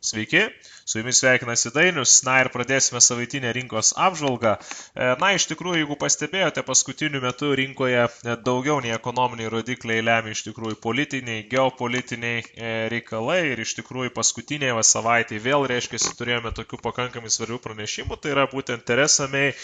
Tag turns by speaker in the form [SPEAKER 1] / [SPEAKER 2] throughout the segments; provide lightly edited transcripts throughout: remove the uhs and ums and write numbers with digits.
[SPEAKER 1] Sveiki, su jumis sveikinasi Dainius, ir pradėsime savaitinę rinkos apžvalgą. Iš tikrųjų, jeigu pastebėjote, paskutiniu metu rinkoje daugiau nei ekonominiai rodikliai lemia iš tikrųjų politiniai, geopolitiniai reikalai ir iš tikrųjų paskutinėje savaitėje vėl turėjome tokių pakankamai svarbių pranešimų, tai yra būtent Theresa May,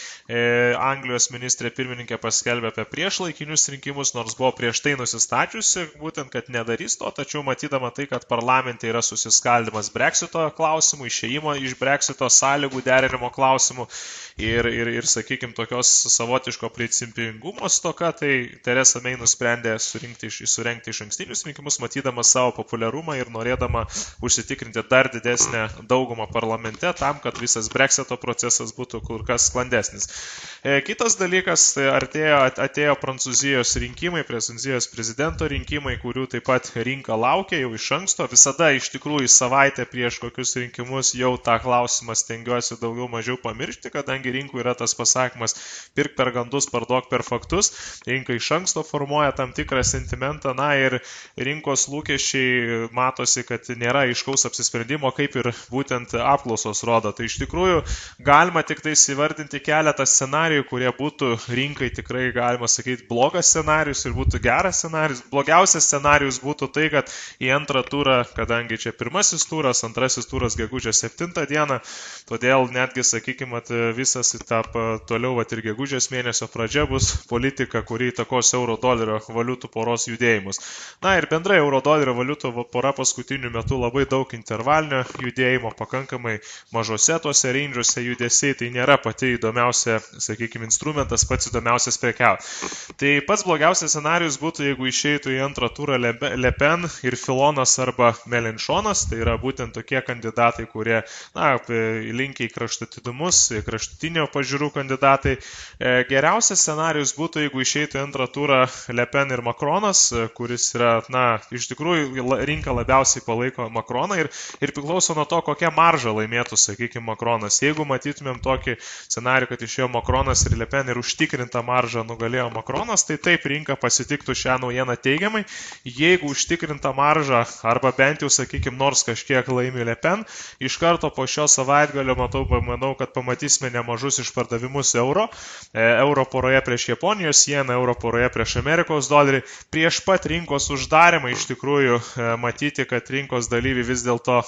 [SPEAKER 1] Anglijos ministrė pirmininkė paskelbė apie priešlaikinius rinkimus, nors buvo prieš tai nusistačiusi, būtent, kad nedarys to, tačiau matydama tai, kad parlamente yra susiskaldimas Brexito klausimų, išėjimo iš Brexito sąlygų derinimo klausimų ir sakykime, tokios savotiško principingumo stoka, tai Theresa May nusprendė surengti iš ankstinius rinkimus, matydama savo populiarumą ir norėdama užsitikrinti dar didesnę daugumą parlamente tam, kad visas Brexito procesas būtų kur kas sklandesnis. Kitas dalykas, tai atėjo Prancūzijos rinkimai, Prancūzijos prezidento rinkimai, kurių taip pat rinka laukia jau iš anksto. Visada iš tikrųjų savaitę prieš kokius rinkimus jau tą klausimą stengiuosi daugiau mažiau pamiršti, kadangi rinkų yra tas pasakymas pirk per gandus, parduok per faktus. Rinka iš anksto formuoja tam tikrą sentimentą, ir rinkos lūkesčiai matosi, kad nėra aiškaus apsisprendimo, kaip ir būtent apklausos rodo. Tai iš tikrųjų galima tik tai įvardinti keletą scenarijų, kurie būtų rinkai tikrai, galima sakyti, blogas scenarijus ir būtų geras scenarijus. Blogiausias scenarijus būtų tai, kad į antrą turą, kadangi čia pirmasis turas, antrasis turas gegužės 7 dieną, todėl netgi, sakykime, visas toliau ir gegužės mėnesio pradžia bus politika, kuri įtakos euro-dolerio valiutų poros judėjimus. Ir bendrai euro-dolerio valiutų pora paskutiniu metu labai daug intervalinio judėjimo, pakankamai mažose tose range'uose judesiai, tai nėra pati įdomiausia, sakykime, instrumentas, pats įdomiausias prekiauti. Tai pats blogiausias scenarius būtų, jeigu išeitų į antrą turą Le Pen ir Filonas arba Mélenchonas, tai yra būtent tokie kandidatai, kurie linkia į kraštutinumus, kraštutinio pažiūrų kandidatai. Geriausias scenarijus būtų, jeigu išeitų į antrą turą Le Pen ir Macronas, kuris yra, iš tikrųjų rinka labiausiai palaiko Macroną ir priklauso nuo to, kokią maržą laimėtų, sakykime, Macronas. Jeigu matytumėm tokį scenarijų, kad išėjo Macronas ir Le Pen ir užtikrinta maržą nugalėjo Macronas, tai taip rinka pasitiktų šią naujieną teigiamai. Jeigu užtikrinta marža arba bent jau, sakykime, nors kažkiek laimi Le Pen, iš karto po šio savaitgalio manau, kad pamatysime nemažus išpardavimus euro poroje prieš Japonijos jeną, euro poroje prieš Amerikos dolerį. Prieš pat rinkos uždarimą iš tikrųjų matyti, kad rinkos dalyviai vis dėlto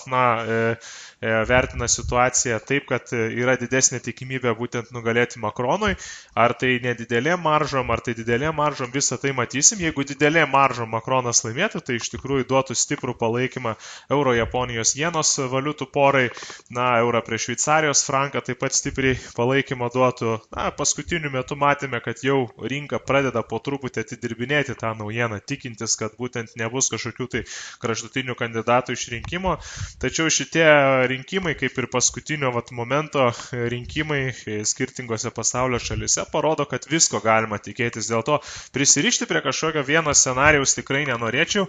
[SPEAKER 1] vertina situaciją taip, kad yra didesnė tikimybė būtent nugalėti Macronui. Ar tai nedidelė maržom, ar tai didelė maržom, visą tai matysim. Jeigu didelė maržom Macronas laimėtų, tai iš tikrųjų duotų stiprų palaikymą euro Japonijos jenos valiutų porai, eurą prieš Šveicarijos franką taip pat stipriai palaikymą duotų. Paskutiniu metu matėme, kad jau rinka pradeda po truputį atidirbinėti tą naujieną, tikintis, kad būtent nebus kažkokių tai kraštutinių kandidatų išrinkimo. Tačiau šitie rinkimai, kaip ir paskutinio momento rinkimai skirtingose pasaulio šalise, parodo, kad visko galima tikėtis. Dėl to prisirišti prie kažkokio vieno scenarijaus tikrai nenorėčiau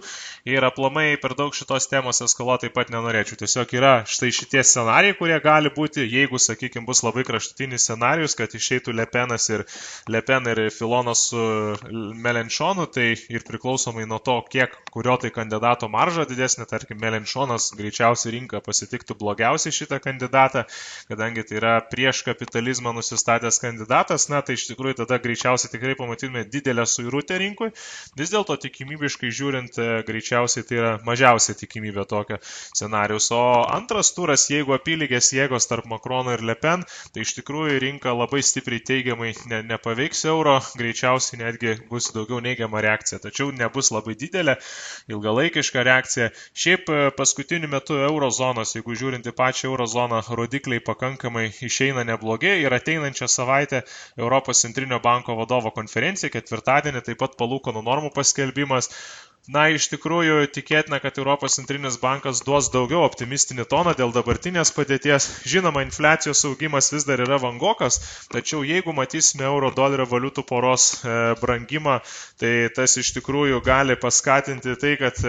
[SPEAKER 1] ir aplamai per daug šitos temos eskaluoti taip pat nenorėčiau. Tiesiog yra štai šitie scenarijai, kurie gali būti, jeigu, sakykime, bus labai kraštutinis scenarijus, kad išeitų Le Pen ir Filonas su Mélenchonu, tai ir priklausomai nuo to, kurio tai kandidato marža didesnė, tarkim, Mélenchonas greičiausiai rinka pasitiktų blogiausiai šitą kandidatą, kadangi tai yra prieš kapitalizmą nusistatęs kandidatas, tai iš tikrųjų tada greičiausiai tikrai pamatytume didelę suirutę rinkui. Vis dėlto tikimybiškai žiūrint, greičiausiai tai yra mažiausia tikimybė tokio scenarijaus. O antras turas, jeigu apylygės jėgos tarp Macrono ir Le Pen, tai iš tikrųjų rinka labai stipriai teigiamai nepaveiks euro, greičiausiai netgi bus daugiau neigiama reakcija, tačiau nebus labai didelė, ilgalaikiška reakcija. Šiaip paskutiniu metu eurozonos, jeigu žiūrint į pačią eurozoną, rodikliai pakankamai išeina neblogai ir ateinančią savaitę Europos centrinio banko vadovo konferencija, ketvirtadienį taip pat palūkanų normų paskelbimas. Iš tikrųjų tikėtina, kad Europos centrinis bankas duos daugiau optimistinį toną dėl dabartinės padėties. Žinoma, infliacijos augimas vis dar yra vangokas, tačiau jeigu matysime euro-dolerio valiutų poros brangimą, tai tas iš tikrųjų gali paskatinti tai, kad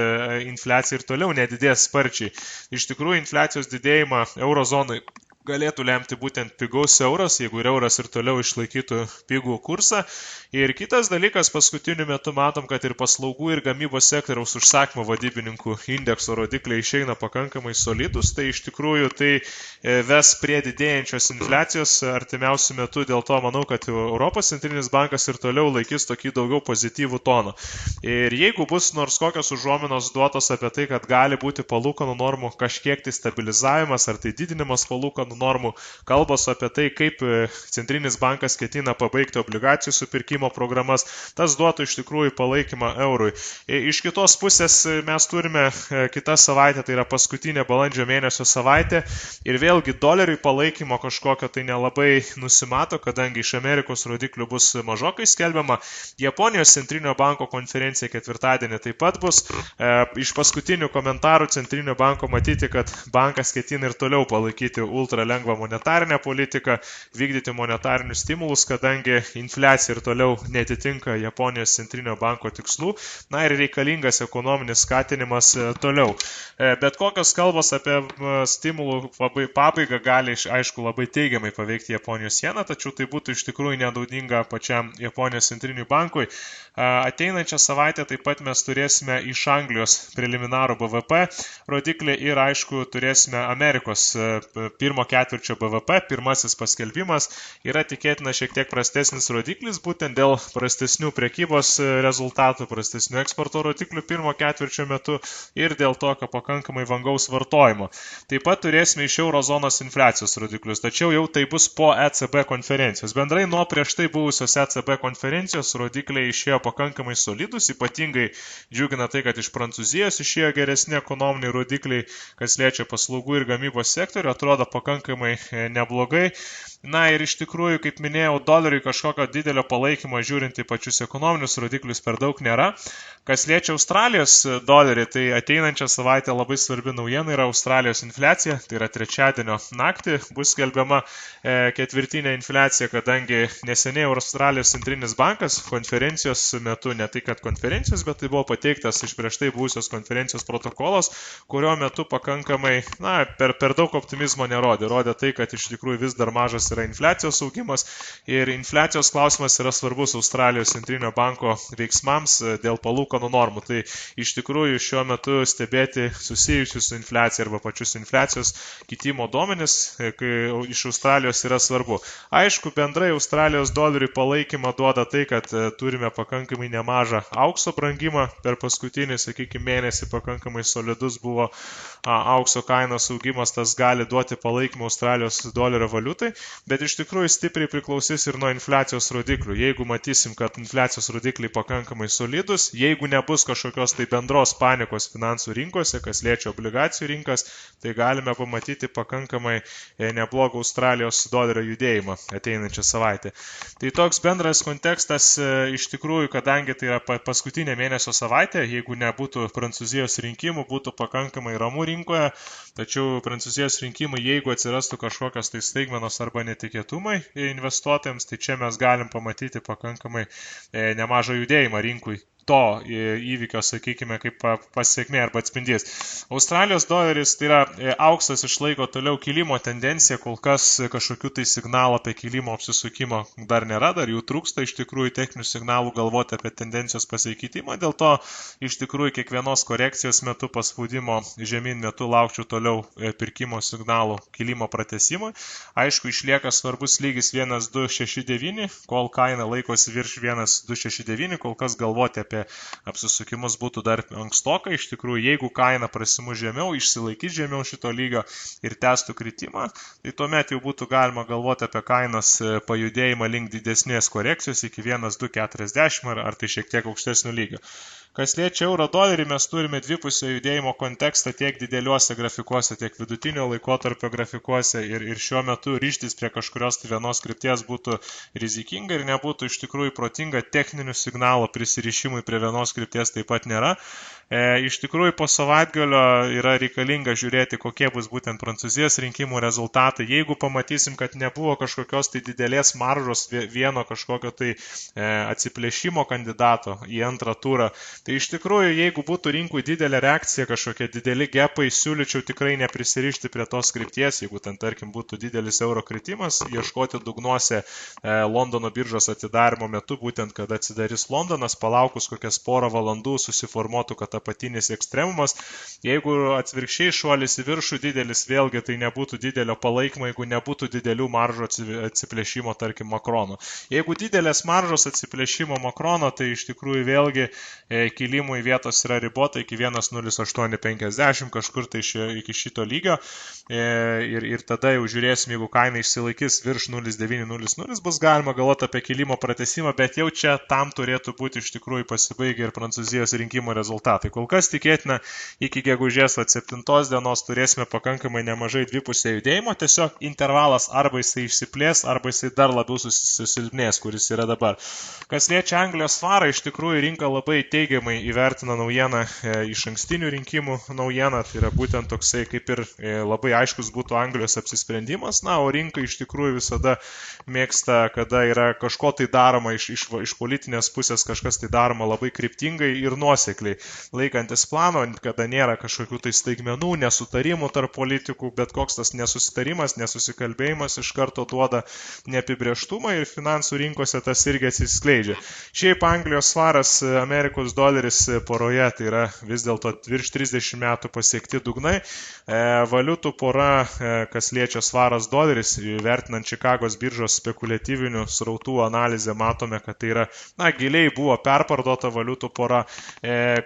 [SPEAKER 1] infliacija ir toliau nedidės sparčiai. Iš tikrųjų, infliacijos didėjimą eurozonai galėtų lemti būtent pigaus euras, jeigu ir euras ir toliau išlaikytų pigų kursą. Ir kitas dalykas, paskutiniu metu matom, kad ir paslaugų ir gamybos sektoriaus užsakymo vadybininkų indekso rodikliai išeina pakankamai solidus, tai iš tikrųjų tai ves prie didėjančios infliacijos artimiausių metų, dėl to manau, kad Europos centrinis bankas ir toliau laikys tokį daugiau pozityvų toną. Ir jeigu bus nors kokios užuominos duotos apie tai, kad gali būti palūkanų normų kažkiek tai stabilizavimas ar tai didinimas palūkanų normų, kalbos apie tai, kaip centrinis bankas ketina pabaigti obligacijų supirkimo programas, tas duotų iš tikrųjų palaikymą eurui. Iš kitos pusės mes turime kitą savaitę, tai yra paskutinė balandžio mėnesio savaitė ir vėlgi doleriui palaikymo kažkokio tai nelabai nusimato, kadangi iš Amerikos rodiklių bus mažokai skelbiama. Japonijos centrinio banko konferencija ketvirtadienį taip pat bus. Iš paskutinių komentarų centrinio banko matyti, kad bankas ketina ir toliau palaikyti ultra lengvą monetarinę politiką, vykdyti monetarinius stimulus, kadangi infliacija ir toliau netitinka Japonijos centrinio banko tikslų, na ir reikalingas ekonominis skatinimas toliau. Bet kokios kalbos apie stimulų pabaigą gali, aišku, labai teigiamai paveikti Japonijos jeną, tačiau tai būtų iš tikrųjų nenaudinga pačiam Japonijos centriniui bankui. Ateinančią savaitę taip pat mes turėsime iš Anglijos preliminarų BVP rodiklį ir, aišku, turėsime Amerikos pirmo ketvirčio BVP, pirmasis paskelbimas, yra tikėtina šiek tiek prastesnis rodiklis, būtent dėl prastesnių prekybos rezultatų, prastesnių eksporto rodiklių pirmo ketvirčio metu ir dėl tokio pakankamai vangaus vartojimo. Taip pat turėsime iš eurozonos infliacijos rodiklius, tačiau jau tai bus po ECB konferencijos. Bendrai nuo prieš tai buvusios ECB konferencijos rodikliai išėjo pakankamai solidus, ypatingai džiugina tai, kad iš Prancūzijos išėjo geresni ekonominiai rodikliai, kas liečia paslaugų ir gamybos sektorių, atrodo pakankamai neblogai. Na ir iš tikrųjų, kaip minėjau, doleriui kažkokio didelio palaikymo žiūrint į pačius ekonominius rodiklius per daug nėra. Kas liečia Australijos dolerį, tai ateinančią savaitę labai svarbi naujiena yra Australijos infliacija, tai yra trečiadienio naktį bus skelbiama ketvirtinė infliacija, kadangi neseniai Australijos centrinis bankas konferencijos metu, ne tai kad konferencijos, bet tai buvo pateiktas iš prieš tai buvusios konferencijos protokolas, kurio metu pakankamai, per daug optimizmo nerodė. Rodė tai, kad iš tikrųjų vis dar mažas yra infliacijos augimas ir infliacijos klausimas yra svarbus Australijos centrinio banko veiksmams dėl palūkanų normų. Tai iš tikrųjų šiuo metu stebėti susijusius su infliacija arba pačius infliacijos kitimo duomenis iš Australijos yra svarbu. Aišku, bendrai Australijos doleriui palaikymą duoda tai, kad turime pakankamai nemažą aukso brangimą. Per paskutinį, sakykime, mėnesį pakankamai solidus buvo aukso kainos augimas, tas gali duoti palaikymą Australijos dolerio valiutai, bet iš tikrųjų stipriai priklausys ir nuo infliacijos rodiklių. Jeigu matysim, kad infliacijos rodikliai pakankamai solidus, jeigu nebus kažkokios tai bendros panikos finansų rinkose, kas liečia obligacijų rinkas, tai galime pamatyti pakankamai neblogą Australijos dolerio judėjimą ateinančią savaitę. Tai toks bendras kontekstas iš tikrųjų, kadangi tai yra paskutinė mėnesio savaitė, jeigu nebūtų Prancūzijos rinkimų, būtų pakankamai ramu rinkoje, tačiau Prancūzijos rinkimai, jeigu atsirastų kažkokios tai staigmenos arba netikėtumai investuotojams, tai čia mes galim pamatyti pakankamai nemažą judėjimą rinkui. To įvykio, sakykime, kaip pasiekmė arba atspindys. Australijos doleris, tai yra auksas išlaiko toliau kilimo tendenciją, kol kas kažkokių tai signalų apie kilimo apsisukimo dar nėra, dar jų trūksta iš tikrųjų techninių signalų galvoti apie tendencijos pasikeitimą, dėl to iš tikrųjų kiekvienos korekcijos metu paspaudimo žemyn metu laukčiau toliau pirkimo signalų kilimo pratesimui. Aišku, išlieka svarbus lygis 1,269, kol kaina laikosi virš 1,269, kol kas galvoti apie apsisukimus būtų dar ankstoka. Iš tikrųjų, jeigu kaina prasimuš žemiau, išsilaikys žemiau šito lygio ir tęstų kritimą, tai tuomet jau būtų galima galvoti apie kainos pajudėjimą link didesnės korekcijos iki 1,240 ar tai šiek tiek aukštesnio lygio. Kas liečia euro dolerį, mes turime dvipusio judėjimo kontekstą tiek dideliuose grafikuose, tiek vidutinio laikotarpio grafikuose ir šiuo metu ryžtis prie kažkurios tai vienos krypties būtų rizikinga ir nebūtų iš tikrųjų protinga techninių signalų prisirišimui prie vienos krypties taip pat nėra. Iš tikrųjų, po savaitgalio yra reikalinga žiūrėti, kokie bus būtent Prancūzijos rinkimų rezultatai. Jeigu pamatysim, kad nebuvo kažkokios tai didelės maržos vieno kažkokio tai atsiplėšimo kandidato į antrą turą, tai iš tikrųjų, jeigu būtų rinkui didelė reakcija, kažkokie dideli gepai, siūlyčiau tikrai neprisirišti prie tos krypties, jeigu ten, tarkim, būtų didelis euro kritimas, ieškoti dugnuose Londono biržos atidarimo metu, būtent kad atsidarys Londonas, palaukus kokias porą valandų susiformuotų, kad apatinis ekstremumas. Jeigu atvirkščiai šuolis į viršų didelis, vėlgi tai nebūtų didelio palaikymo, jeigu nebūtų didelių maržų atsiplėšimo, tarkim, Makrono. Jeigu didelės maržos atsiplėšimo Makrono, tai iš tikrųjų vėlgi kilimų į vietos yra ribota iki 1,0850, kažkur tai iki šito lygio. Ir tada jau žiūrėsim, jeigu kaina išsilaikys virš 0,900, bus galima galvoti apie kilimo pratęsimą, bet jau čia tam turėtų būti iš tikrųjų pasibaigę ir Prancūzijos rinkimų rezultatai. Kol kas tikėtina, iki gegužės 7 dienos turėsime pakankamai nemažai dvipusio judėjimo, tiesiog intervalas arba jisai išsiplės, arba jisai dar labiau susilpnės, kuris yra dabar. Kas liečia Anglijos svarą, iš tikrųjų rinka labai teigiamai įvertina naujieną iš ankstinių rinkimų naujieną, tai yra būtent toksai kaip ir labai aiškus būtų Anglijos apsisprendimas, na, o rinka iš tikrųjų visada mėgsta, kada yra kažko tai daroma iš politinės pusės, kažkas tai daroma labai kryptingai ir nuosekliai. Laikantis plano, kada nėra kažkokių tai staigmenų, nesutarimų tarp politikų, bet koks tas nesusitarimas, nesusikalbėjimas iš karto duoda neapibrėžtumą ir finansų rinkose tas irgi atsiskleidžia. Šiaip Anglijos svaras, Amerikos doleris poroje, tai yra vis dėlto virš 30 metų pasiekti dugnai. Valiutų pora, kas liečia svaras doleris, vertinant Čikagos biržos spekuliatyvinių srautų analizę, matome, kad tai yra, giliai buvo perparduota valiutų pora.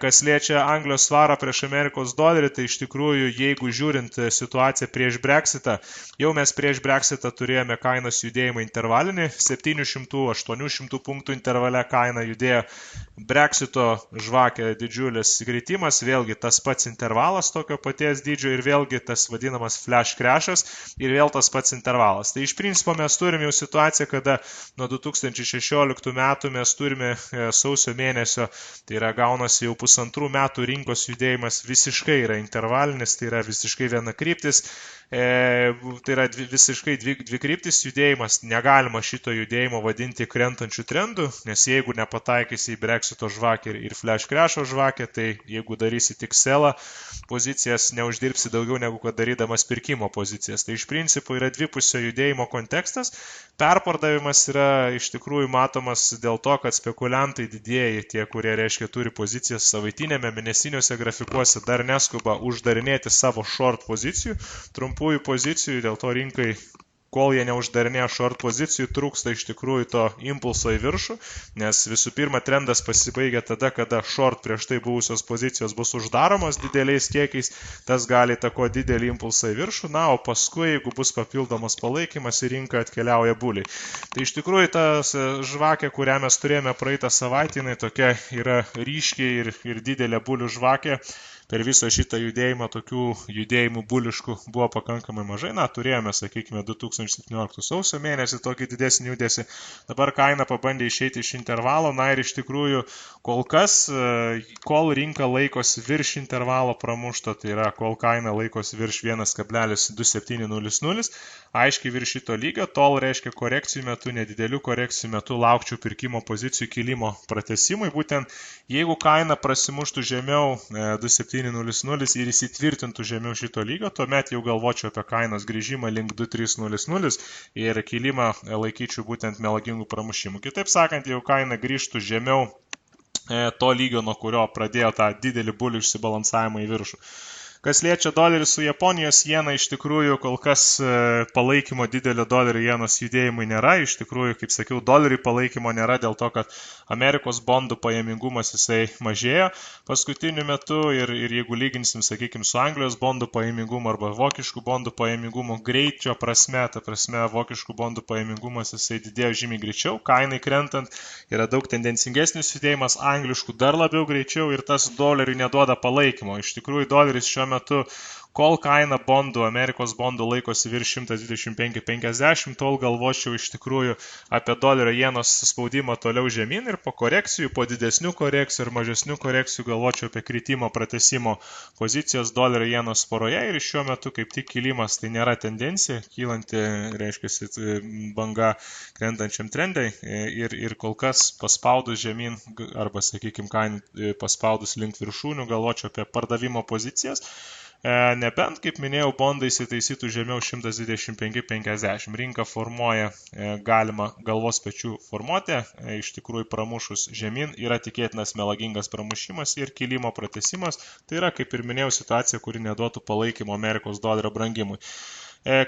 [SPEAKER 1] Kas liečia Anglijos svarą prieš Amerikos dolerį, tai iš tikrųjų, jeigu žiūrint situaciją prieš Brexitą, jau mes prieš Brexitą turėjome kainos judėjimą intervalinį, 700-800 punktų intervale kaina judėjo, Brexito žvakė didžiulis kritimas, vėlgi tas pats intervalas tokio paties dydžio ir vėlgi tas vadinamas flash crashas ir vėl tas pats intervalas. Tai iš principo mes turime jau situaciją, kada nuo 2016 metų mes turime sausio mėnesio, tai yra gaunasi jau pusantrų metų rinkos judėjimas visiškai yra intervalinis, tai yra visiškai viena kryptis, tai yra visiškai dvi kryptis judėjimas, negalima šito judėjimo vadinti krentančių trendų, nes jeigu nepataikysi į Brexito žvakę ir flash crasho žvakę, tai jeigu darysi tik selą pozicijas, neuždirbsi daugiau negu kad darydamas pirkimo pozicijas. Tai iš principo yra dvipusio judėjimo kontekstas, perpardavimas yra iš tikrųjų matomas dėl to, kad spekuliantai didieji, tie, kurie reiškia turi pozicijas savaitinėme, mėnesiniuose grafikuose, dar neskuba uždarinėti savo short pozicijų, trumpųjų pozicijų, dėl to rinkai, kol jie neuždarinėja short pozicijų, trūksta iš tikrųjų to impulso į viršų, nes visų pirma trendas pasibaigia tada, kada short prieš tai buvusios pozicijos bus uždaromos dideliais kiekiais, tas gali įtakoti didelį impulsą į viršų, na, o paskui, jeigu bus papildomas palaikymas, į rinką atkeliauja buliai. Tai iš tikrųjų tas žvakė, kurią mes turėjome praeitą savaitę, jinai tokia yra ryškiai ir didelė bulių žvakė. Per visą šitą judėjimą, tokių judėjimų buliškų buvo pakankamai mažai. Na, turėjome, sakykime, 2017 sausio mėnesį tokį didesnį judesį. Dabar kaina pabandė išeiti iš intervalo. Na ir iš tikrųjų, kol kas, kol rinka laikosi virš intervalo pramušto, tai yra, kol kaina laikosi virš 1,2700, aiškiai virš šito lygio, tol reiškia korekcijų metu, nedidelių korekcijų metu laukčiau pirkimo pozicijų kilimo pratęsimui. Būtent jeigu kaina prasimuštų žemiau 2,700 ir įsitvirtintų žemiau šito lygio, tuomet jau galvočiau apie kainos grįžimą link 2,300 ir kilimą laikyčiau būtent melagingų pramušimų. Kitaip sakant, jau kaina grįžtų žemiau to lygio, nuo kurio pradėjo tą didelį bulių išsibalansavimą į viršų. Kas liečia dolerį su Japonijos jena, iš tikrųjų kol kas palaikymo didelio dolerio jenos judėjimui nėra. Iš tikrųjų, kaip sakiau, doleriui palaikymo nėra dėl to, kad Amerikos bondų pajamingumas jisai mažėjo paskutiniu metu ir jeigu lyginsim, sakykime, su Anglijos bondų pajamingumu arba vokiškų bondų pajamingumu greičio prasme, ta prasme, vokiškų bondų pajamingumas jisai didėjo žymiai greičiau, kainai krentant yra daug tendencingesnis judėjimas, angliškų dar labiau greičiau ir tas doleriui neduoda palaikymo. Iš tikrųjų, doleris šiuo metu Kol kaina bondų, Amerikos bondų laikosi virš 125,50, tol galvočiau iš tikrųjų apie dolerio jenos spaudimą toliau žemyn ir po korekcijų, po didesnių korekcijų ir mažesnių korekcijų galvočiau apie kritimo pratęsimo pozicijos dolerio jenos poroje ir šiuo metu kaip tik kilimas tai nėra tendencija, kylanti, reiškia, banga krentančiam trendai ir kol kas paspaudus žemyn arba, sakykime, kainų paspaudus link viršūnių galvočiau apie pardavimo pozicijas. Nebent, kaip minėjau, bondai įsitaisytų žemiau 125,50. Rinka formuoja galima galvos pečių formuotę, iš tikrųjų pramušus žemyn yra tikėtinas melagingas pramušimas ir kilimo pratęsimas. Tai yra, kaip ir minėjau, situacija, kuri neduotų palaikymo Amerikos dolerio brangimui.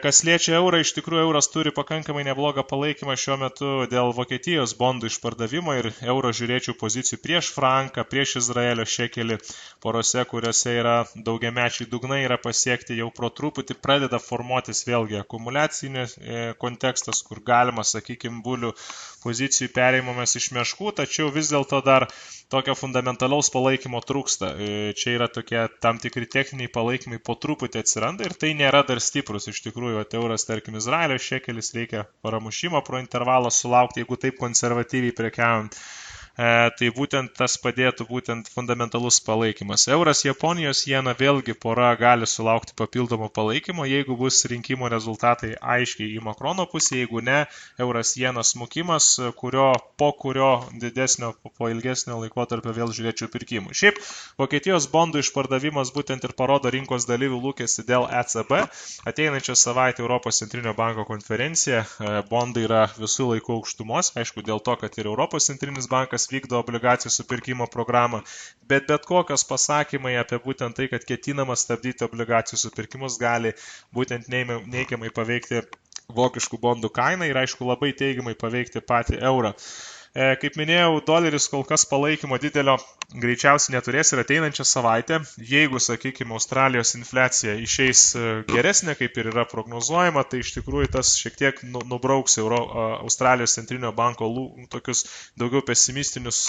[SPEAKER 1] Kas liečia eurą, iš tikrųjų euras turi pakankamai neblogą palaikymą šiuo metu dėl Vokietijos bondų išpardavimo ir euro žiūrėčių pozicijų prieš franką, prieš Izraelio šekelį porose, kuriuose yra daugiamečiai dugnai, yra pasiekti jau pro truputį, pradeda formuotis vėlgi akumuliacinis kontekstas, kur galima, sakykime, bulių pozicijų perėjimas iš meškų, tačiau vis dėlto dar tokio fundamentalaus palaikymo trūksta. Čia yra tokie tam tikri techniniai palaikymai po truputį atsiranda ir tai nėra dar stiprus. Iš tikrųjų, euras, tarkim, Izraelio šekelis reikia paramušimo pro intervalą sulaukti, jeigu taip konservatyviai prekiaujant. Tai būtent tas padėtų būtent fundamentalus palaikymas. Euras Japonijos jena vėlgi pora gali sulaukti papildomo palaikymo, jeigu bus rinkimo rezultatai aiškiai į Makrono pusę, jeigu ne, euras jenas smukimas, po kurio didesnio, po ilgesnio laikotarpio vėl žiūrėčiau pirkimų. Šiaip, Vokietijos bondų išpardavimas būtent ir parodo rinkos dalyvių lūkestį dėl ECB. Ateinančią savaitę Europos centrinio banko konferencija, bondai yra visų laikų aukštumos, aišku, dėl to, kad ir Europos centrinis bankas vykdo obligacijų supirkimo programą, bet kokios pasakymai apie būtent tai, kad ketinama stabdyti obligacijų supirkimus, gali būtent neigiamai paveikti vokiškų bondų kainą ir, aišku, labai teigiamai paveikti patį eurą. Kaip minėjau, doleris kol kas palaikymo didelio greičiausiai neturės ir ateinančią savaitę, jeigu, sakykime, Australijos infliacija išeis geresnė, kaip ir yra prognozuojama, tai iš tikrųjų tas šiek tiek nubrauks Australijos centrinio banko tokius daugiau pesimistinius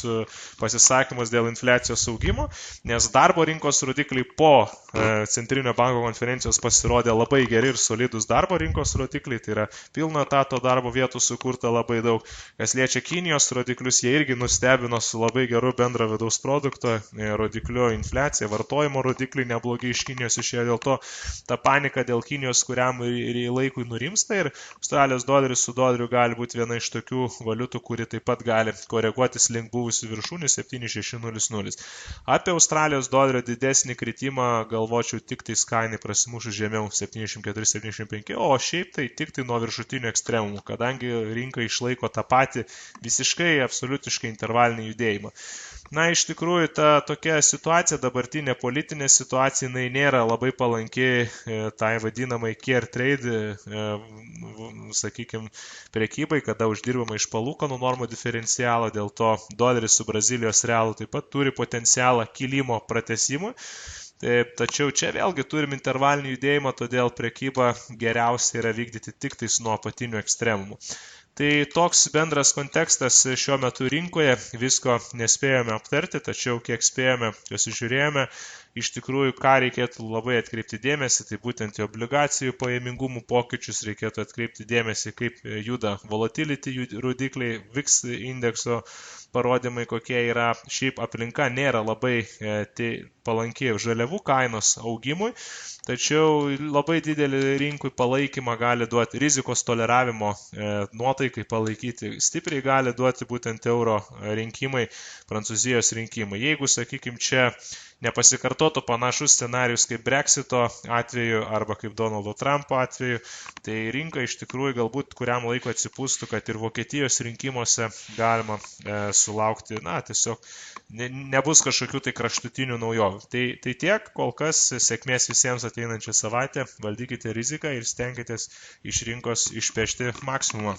[SPEAKER 1] pasisakymus dėl infliacijos augimo, nes darbo rinkos rodikliai po centrinio banko konferencijos pasirodė labai geri ir solidus darbo rinkos rodikliai, tai yra pilno etato darbo vietų sukurta labai daug. Kas liečia Kinijos rodiklius, jie irgi nustebino su labai geru bendro vidaus produkto rodikliu, infliacija, vartojimo rodikliai neblogai iš Kinijos išėjo, dėl to ta panika dėl Kinijos kuriam ir laikui nurimsta ir Australijos doleris su doleriu gali būti viena iš tokių valiutų, kuri taip pat gali koreguotis link buvusių viršūnių 7600. Apie Australijos dolerio didesnį kritimą galvočiau tik tais kainai prasimušus žemiau 74-75, o šiaip tai tik tai nuo viršutinių ekstremumų, kadangi rinka išlaiko tą patį visiškai absoliutiškai intervalinį judėjimą. Na, iš tikrųjų, ta tokia situacija, dabartinė politinė situacija, jinai nėra labai palanki tai vadinamai care trade, sakykime, prekybai, kada uždirbama iš palūkanų normų diferencialo, dėl to doleris su Brazilijos realu taip pat turi potencialą kilimo pratęsimui. Tačiau čia vėlgi turim intervalinį judėjimą, todėl prekybą geriausia yra vykdyti tik tais nuo apatinių ekstremumų. Tai toks bendras kontekstas šiuo metu rinkoje, visko nespėjome aptarti, tačiau kiek spėjome, pasižiūrėjome, iš tikrųjų, ką reikėtų labai atkreipti dėmesį, tai būtent į obligacijų pajamingumų pokyčius reikėtų atkreipti dėmesį, kaip juda volatility rodikliai, VIX indekso parodymai, kokie yra. Šiaip aplinka nėra labai palanki žaliavų kainos augimui, tačiau labai didelį rinkui palaikymą gali duoti rizikos toleravimo nuotaikai palaikyti. Stipriai gali duoti būtent euro rinkimai, Prancūzijos rinkimai. Jeigu, sakykime, čia nepasikartotų panašus scenarius kaip Brexito atveju arba kaip Donaldo Trumpo atveju, tai rinka iš tikrųjų galbūt kuriam laiko atsipūstų, kad ir Vokietijos rinkimuose galima sulaukti, tiesiog nebus kažkokių tai kraštutinių naujovių. Tai tiek, kol kas sėkmės visiems ateinančią savaitę, valdykite riziką ir stenkitės iš rinkos išpešti maksimumą.